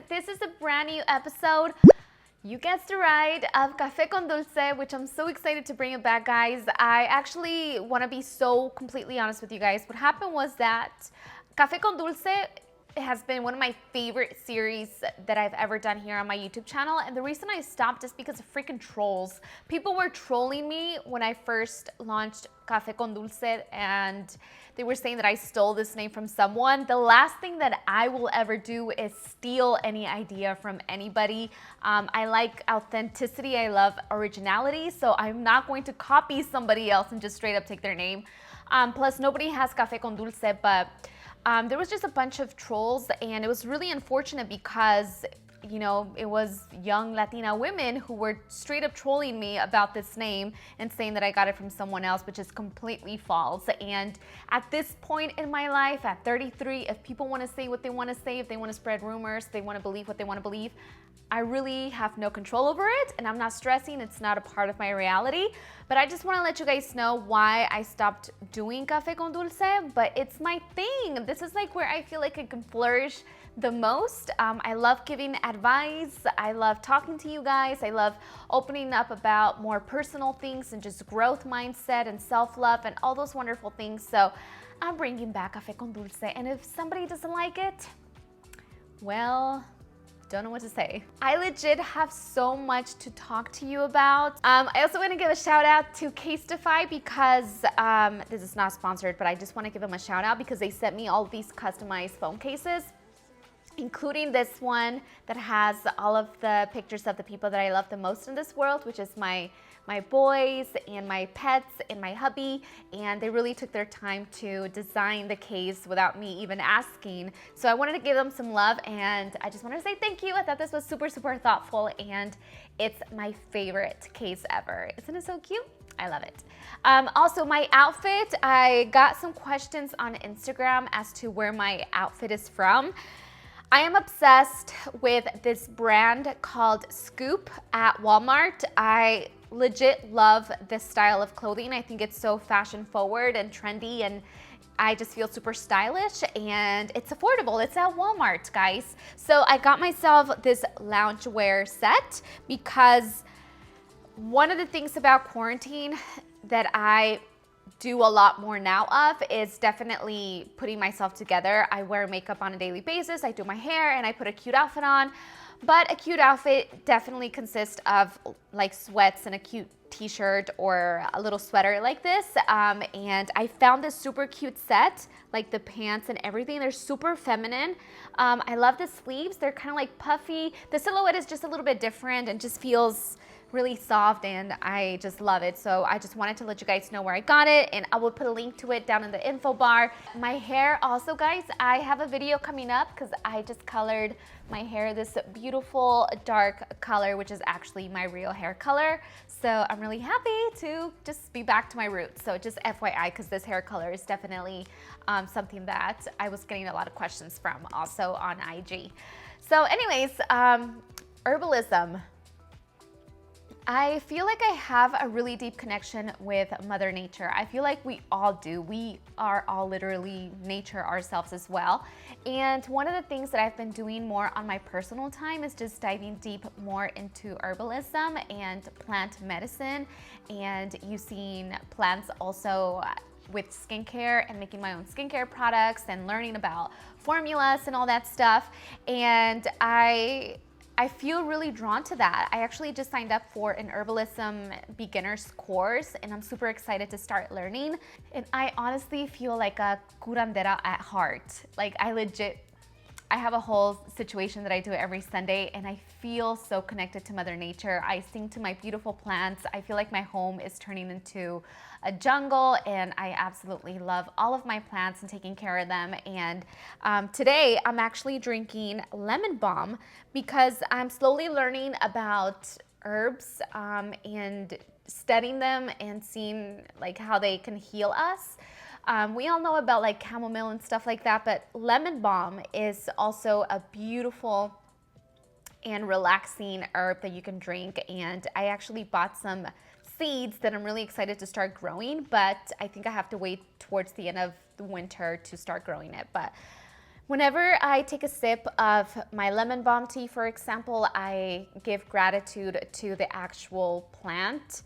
This is a brand new episode. You guessed it right, of Café con Dulce, which I'm so excited to bring it back, guys. I actually want to be so completely honest with you guys. What happened was that Café con Dulce has been one of my favorite series that I've ever done here on my YouTube channel. And the reason I stopped is because of freaking trolls. People were trolling me when I first launched Café con Dulce, and they were saying that I stole this name from someone. The last thing that I will ever do is steal any idea from anybody. I like authenticity, I love originality, so I'm not going to copy somebody else and just straight up take their name. Plus, nobody has Café con Dulce, but there was just a bunch of trolls, and it was really unfortunate because, you know, it was young Latina women who were straight up trolling me about this name and saying that I got it from someone else, which is completely false. And at this point in my life, at 33, if people want to say what they want to say, if they want to spread rumors, they want to believe what they want to believe, I really have no control over it, and I'm not stressing. It's not a part of my reality. But I just want to let you guys know why I stopped doing Café con Dulce, but it's my thing. This is like where I feel like I can flourish the most. I love giving advice. I love talking to you guys. I love opening up about more personal things and just growth mindset and self-love and all those wonderful things. So I'm bringing back Café con Dulce, and if somebody doesn't like it, well, don't know what to say. I legit have so much to talk to you about. I also want to give a shout out to Castify because this is not sponsored, but I just want to give them a shout out because they sent me all these customized phone cases, including this one that has all of the pictures of the people that I love the most in this world, which is my boys and my pets and my hubby. And they really took their time to design the case without me even asking. So I wanted to give them some love, and I just wanted to say thank you. I thought this was super, super thoughtful, and it's my favorite case ever. Isn't it so cute? I love it. Also, my outfit, I got some questions on Instagram as to where my outfit is from. I am obsessed with this brand called Scoop at Walmart. I legit love this style of clothing. I think it's so fashion forward and trendy, and I just feel super stylish, and it's affordable. It's at Walmart, guys. So I got myself this loungewear set because one of the things about quarantine that I do a lot more now of is definitely putting myself together. I wear makeup on a daily basis, I do my hair, and I put a cute outfit on. But a cute outfit definitely consists of like sweats and a cute t-shirt or a little sweater like this. And I found this super cute set, like the pants and everything. They're super feminine. I love the sleeves. They're kind of like puffy. The silhouette is just a little bit different and just feels really soft, and I just love it. So I just wanted to let you guys know where I got it, and I will put a link to it down in the info bar. My hair also, guys, I have a video coming up because I just colored my hair this beautiful dark color, which is actually my real hair color. So I'm really happy to just be back to my roots. So just FYI, because this hair color is definitely something that I was getting a lot of questions from also on IG. So anyways, herbalism. I feel like I have a really deep connection with Mother Nature. I feel like we all do. We are all literally nature ourselves as well. And one of the things that I've been doing more on my personal time is just diving deep more into herbalism and plant medicine, and using plants also with skincare and making my own skincare products and learning about formulas and all that stuff. And I feel really drawn to that. I actually just signed up for an herbalism beginner's course, and I'm super excited to start learning. And I honestly feel like a curandera at heart. Like I have a whole situation that I do every Sunday, and I feel so connected to Mother Nature. I sing to my beautiful plants. I feel like my home is turning into a jungle, and I absolutely love all of my plants and taking care of them. And today I'm actually drinking lemon balm because I'm slowly learning about herbs and studying them and seeing like how they can heal us. We all know about like chamomile and stuff like that, but lemon balm is also a beautiful and relaxing herb that you can drink. And I actually bought some seeds that I'm really excited to start growing, but I think I have to wait towards the end of the winter to start growing it. But Whenever I take a sip of my lemon balm tea, for example, I give gratitude to the actual plant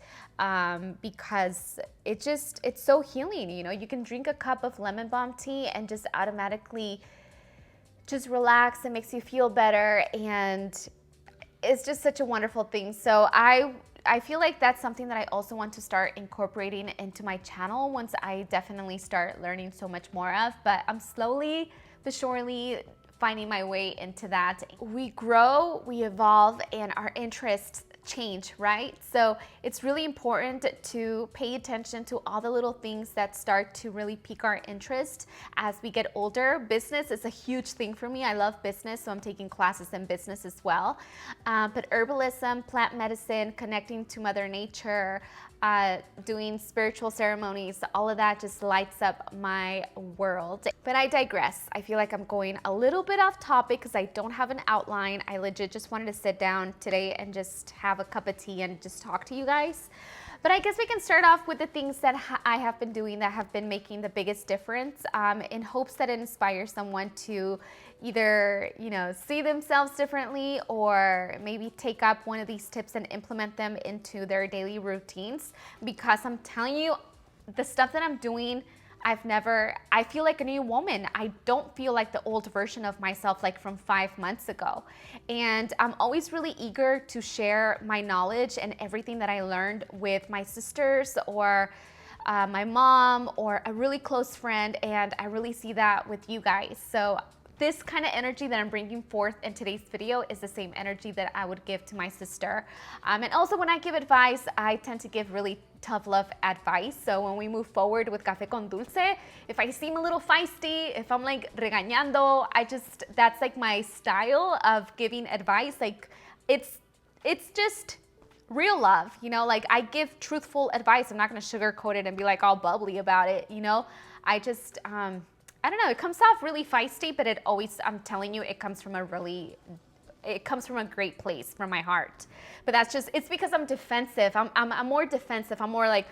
because it's so healing. You know, you can drink a cup of lemon balm tea and just automatically just relax. It makes you feel better, and it's just such a wonderful thing. So I feel like that's something that I also want to start incorporating into my channel once I definitely start learning so much more of, but I'm slowly but surely finding my way into that. We grow, we evolve, and our interests change, right? So it's really important to pay attention to all the little things that start to really pique our interest as we get older. Business is a huge thing for me. I love business, so I'm taking classes in business as well. But herbalism, plant medicine, connecting to Mother Nature, doing spiritual ceremonies, all of that just lights up my world. But I digress. I feel like I'm going a little bit off topic because I don't have an outline. I legit just wanted to sit down today and just have a cup of tea and just talk to you guys. But I guess we can start off with the things that I have been doing that have been making the biggest difference, in hopes that it inspires someone to either, you know, see themselves differently or maybe take up one of these tips and implement them into their daily routines. Because I'm telling you, the stuff that I'm doing, I feel like a new woman. I don't feel like the old version of myself like from 5 months ago. And I'm always really eager to share my knowledge and everything that I learned with my sisters or my mom or a really close friend. And I really see that with you guys. So this kind of energy that I'm bringing forth in today's video is the same energy that I would give to my sister. And also when I give advice, I tend to give really tough love advice. So when we move forward with Café con Dulce, if I seem a little feisty, if I'm like regañando, that's like my style of giving advice. Like it's just real love, you know, like I give truthful advice. I'm not going to sugarcoat it and be like all bubbly about it, you know. I just, I don't know, it comes off really feisty, but I'm telling you, it comes from a great place, from my heart. But it's because I'm defensive. I'm more defensive. I'm more like,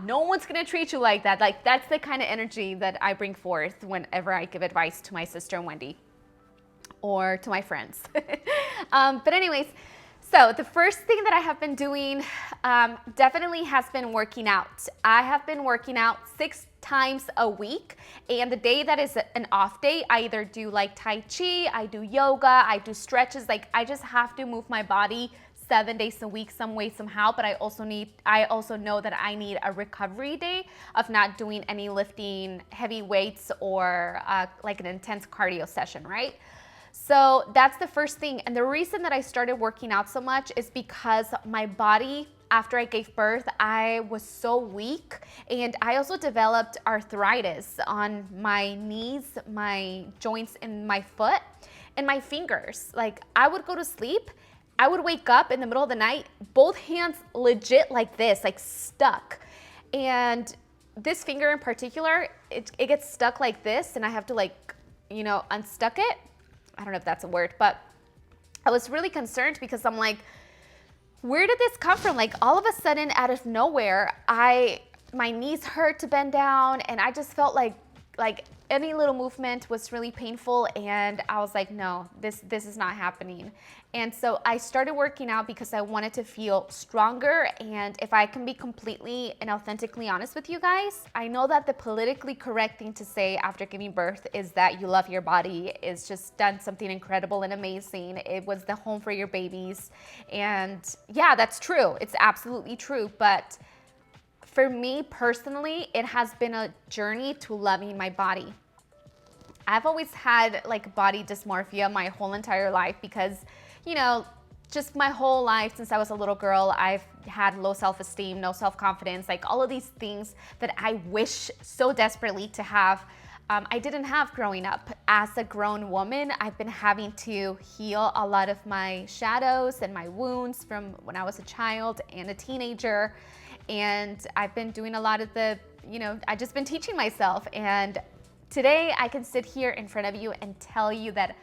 no one's gonna treat you like that. Like that's the kind of energy that I bring forth whenever I give advice to my sister Wendy or to my friends. But anyways, so the first thing that I have been doing definitely has been working out. I have been working out 6 times a week, and the day that is an off day, I either do like Tai Chi, I do yoga, I do stretches. Like I just have to move my body 7 days a week some way, somehow. But I also know that I need a recovery day of not doing any lifting heavy weights or like an intense cardio session, right? So that's the first thing. And the reason that I started working out so much is because my body, after I gave birth, I was so weak, and I also developed arthritis on my knees, my joints in my foot, and my fingers. Like I would go to sleep, I would wake up in the middle of the night, both hands legit like this, like stuck. And this finger in particular, it gets stuck like this, and I have to like, you know, unstuck it. I don't know if that's a word, but I was really concerned because I'm like, where did this come from? Like all of a sudden, out of nowhere, my knees hurt to bend down, and I just felt like any little movement was really painful, and I was like, no, this is not happening. And so I started working out because I wanted to feel stronger. And if I can be completely and authentically honest with you guys, I know that the politically correct thing to say after giving birth is that you love your body. It's just done something incredible and amazing. It was the home for your babies. And yeah, that's true. It's absolutely true. But for me personally, it has been a journey to loving my body. I've always had like body dysmorphia my whole entire life because, you know, just my whole life since I was a little girl, I've had low self-esteem, no self-confidence, like all of these things that I wish so desperately to have. I didn't have growing up. As a grown woman, I've been having to heal a lot of my shadows and my wounds from when I was a child and a teenager. And I've been doing a lot of I've just been teaching myself. And today I can sit here in front of you and tell you that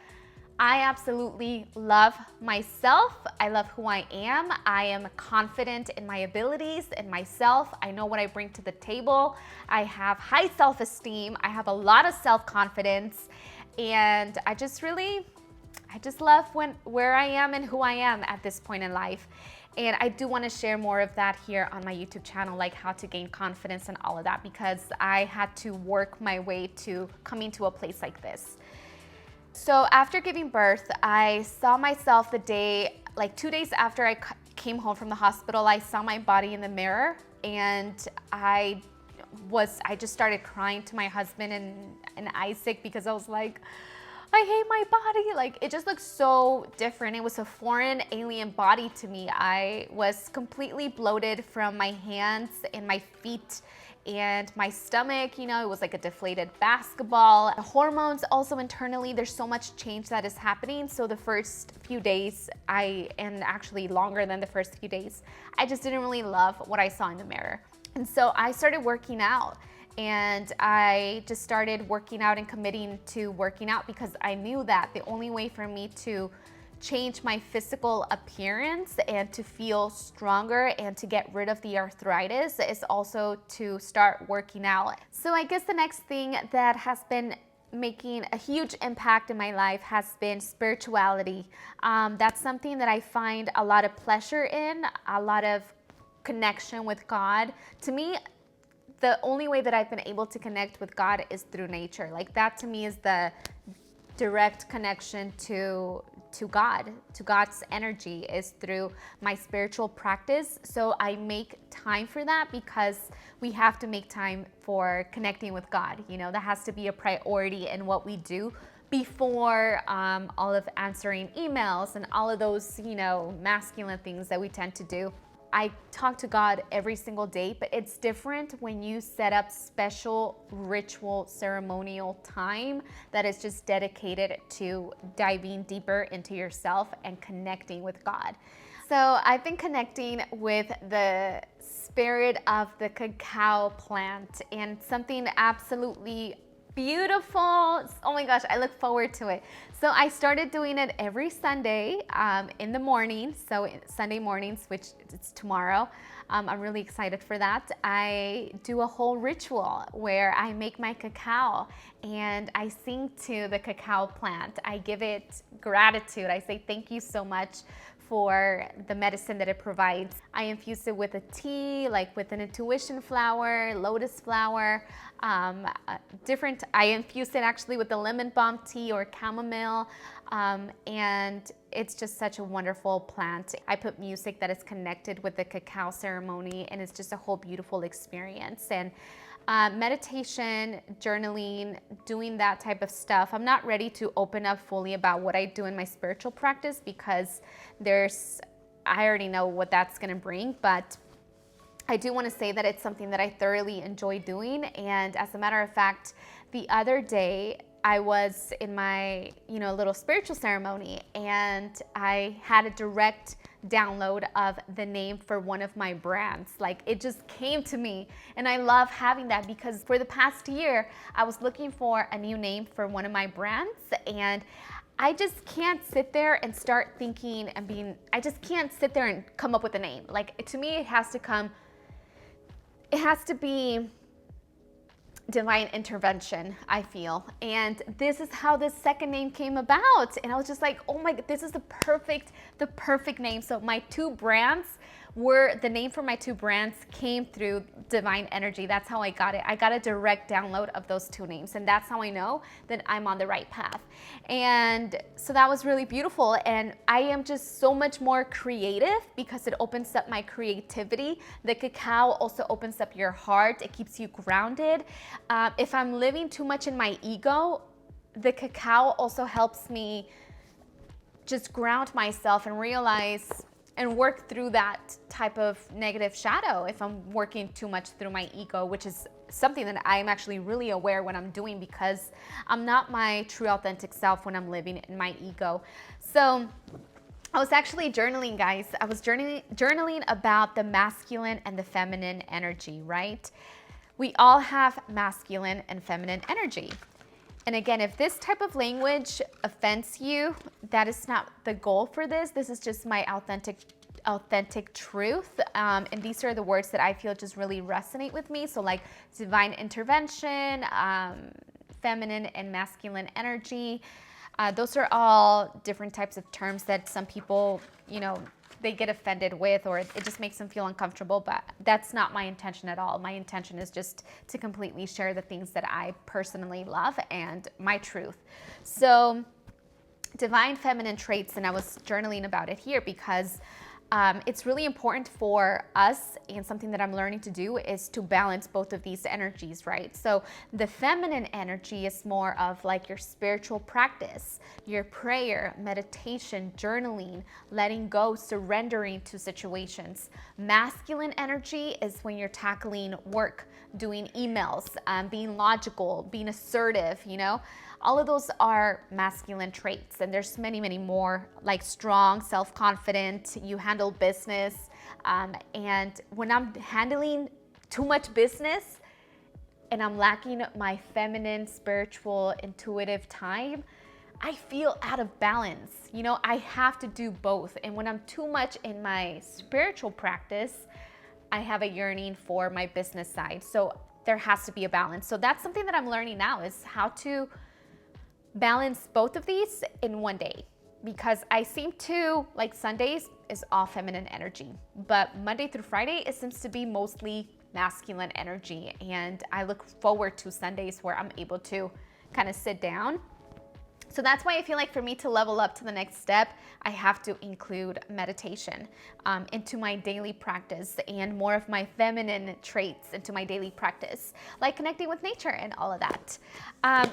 I absolutely love myself. I love who I am. I am confident in my abilities and myself. I know what I bring to the table. I have high self-esteem. I have a lot of self-confidence. And I just love where I am and who I am at this point in life. And I do want to share more of that here on my YouTube channel, like how to gain confidence and all of that, because I had to work my way to coming to a place like this. So after giving birth, I saw myself like 2 days after I came home from the hospital. I saw my body in the mirror, and I just started crying to my husband and Isaac, because I was like, I hate my body. Like, it just looks so different. It was a foreign alien body to me. I was completely bloated from my hands and my feet and my stomach. You know, it was like a deflated basketball. The hormones also internally, there's so much change that is happening. So the first few days, and actually longer than the first few days, I just didn't really love what I saw in the mirror. And so I started working out. And I just started working out and committing to working out, because I knew that the only way for me to change my physical appearance and to feel stronger and to get rid of the arthritis is also to start working out. So I guess the next thing that has been making a huge impact in my life has been spirituality. That's something that I find a lot of pleasure in, a lot of connection with God. To me, the only way that I've been able to connect with God is through nature. Like, that to me is the direct connection to God, to God's energy, is through my spiritual practice. So I make time for that, because we have to make time for connecting with God. You know, that has to be a priority in what we do before all of answering emails and all of those, you know, masculine things that we tend to do. I talk to God every single day, but it's different when you set up special ritual ceremonial time that is just dedicated to diving deeper into yourself and connecting with God. So I've been connecting with the spirit of the cacao plant, and something absolutely beautiful. Oh my gosh, I look forward to it. So I started doing it every Sunday in the morning. So Sunday mornings, which it's tomorrow. I'm really excited for that. I do a whole ritual where I make my cacao and I sing to the cacao plant. I give it gratitude. I say thank you so much for the medicine that it provides. I infuse it with a tea, like with an intuition flower, lotus flower, I infuse it actually with the lemon balm tea or chamomile, and it's just such a wonderful plant. I put music that is connected with the cacao ceremony, and it's just a whole beautiful experience. And meditation, journaling, doing that type of stuff. I'm not ready to open up fully about what I do in my spiritual practice, because I already know what that's gonna bring, but I do want to say that it's something that I thoroughly enjoy doing. And as a matter of fact, the other day I was in my, little spiritual ceremony, and I had a direct download of the name for one of my brands. Like, it just came to me, and I love having that, because for the past year I was looking for a new name for one of my brands, and I just can't sit there and start thinking I just can't sit there and come up with a name. Like, to me, it has to be divine intervention, I feel. And this is how this second name came about. And I was just like, oh my God, this is the perfect name. So the name for my two brands came through divine energy. That's how I got it. I got a direct download of those two names, and that's how I know that I'm on the right path. And so that was really beautiful. And I am just so much more creative, because it opens up my creativity. The cacao also opens up your heart. It keeps you grounded. If I'm living too much in my ego, the cacao also helps me just ground myself and realize and work through that type of negative shadow if I'm working too much through my ego, which is something that I'm actually really aware when I'm doing, because I'm not my true authentic self when I'm living in my ego. So I was actually journaling, guys. I was journaling about the masculine and the feminine energy, right? We all have masculine and feminine energy. And again, if this type of language offends you, that is not the goal for this. This is just my authentic truth. And these are the words that I feel just really resonate with me. So like divine intervention, feminine and masculine energy. Those are all different types of terms that some people, they get offended with, or it just makes them feel uncomfortable, but that's not my intention at all. My intention is just to completely share the things that I personally love and my truth. So divine feminine traits, and I was journaling about it here because it's really important for us, and something that I'm learning to do is to balance both of these energies, right? So the feminine energy is more of like your spiritual practice, your prayer, meditation, journaling, letting go, surrendering to situations. Masculine energy is when you're tackling work, doing emails, being logical, being assertive, all of those are masculine traits, and there's many, many more, like strong, self-confident, you handle business. And when I'm handling too much business and I'm lacking my feminine, spiritual, intuitive time, I feel out of balance. I have to do both. And when I'm too much in my spiritual practice, I have a yearning for my business side. So there has to be a balance. So that's something that I'm learning now, is how to balance both of these in one day, because I seem to, like, Sundays is all feminine energy, but Monday through Friday, it seems to be mostly masculine energy. And I look forward to Sundays where I'm able to kind of sit down. So that's why I feel like for me to level up to the next step, I have to include meditation into my daily practice, and more of my feminine traits into my daily practice, like connecting with nature and all of that.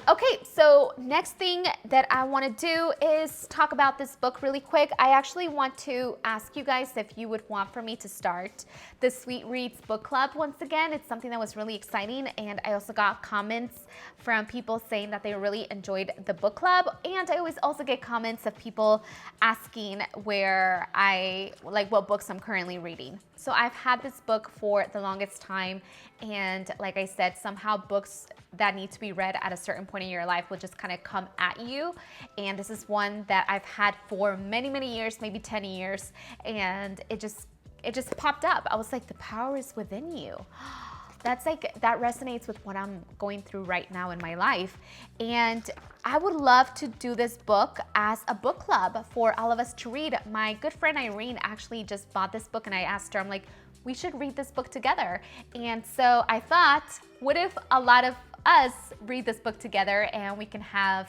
Okay, so next thing that I want to do is talk about this book really quick. I actually want to ask you guys if you would want for me to start the Sweet Reads book club once again. It's something that was really exciting, and I also got comments from people saying that they really enjoyed the book club. And I always also get comments of people asking what books I'm currently reading. So I've had this book for the longest time, and like I said, somehow books that need to be read at a certain point in your life will just kind of come at you. And this is one that I've had for many, many years, maybe 10 years, and it just popped up. I was like, the power is within you. That resonates with what I'm going through right now in my life. And I would love to do this book as a book club for all of us to read. My good friend Irene actually just bought this book, and I asked her, I'm like, we should read this book together. And so I thought, what if a lot of us read this book together, and we can have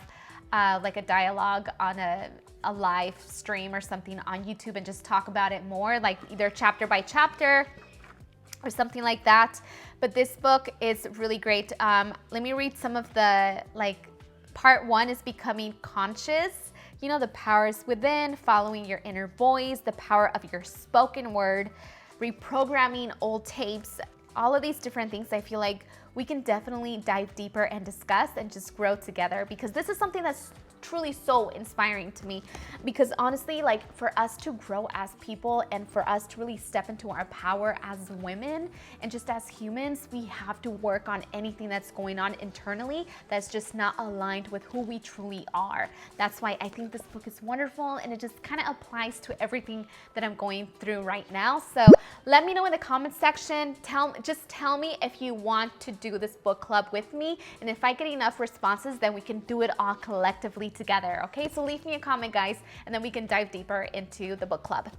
like a dialogue on a live stream or something on YouTube, and just talk about it more, like either chapter by chapter or something like that. But this book is really great. Let me read some of the, part 1 is becoming conscious. The powers within, following your inner voice, the power of your spoken word, reprogramming old tapes, all of these different things. I feel like we can definitely dive deeper and discuss and just grow together, because this is something that's truly so inspiring to me. Because honestly, for us to grow as people, and for us to really step into our power as women and just as humans, we have to work on anything that's going on internally that's just not aligned with who we truly are. That's why I think this book is wonderful, and it just kind of applies to everything that I'm going through right now. So let me know in the comment section. Just tell me if you want to do this book club with me, and if I get enough responses, then we can do it all collectively together. Okay, so leave me a comment, guys, and then we can dive deeper into the book club.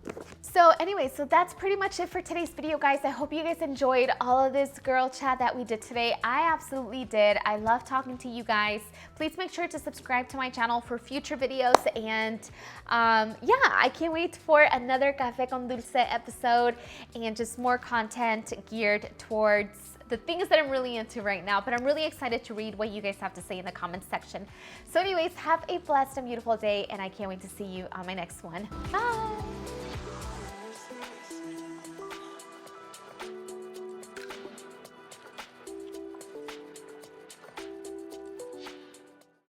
So anyway, so that's pretty much it for today's video, guys. I hope you guys enjoyed all of this girl chat that we did today. I absolutely did. I love talking to you guys. Please make sure to subscribe to my channel for future videos, and yeah, I can't wait for another Café con Dulce episode, and just more content geared towards the things that I'm really into right now. But I'm really excited to read what you guys have to say in the comments section. So anyways, have a blessed and beautiful day, and I can't wait to see you on my next one. Bye.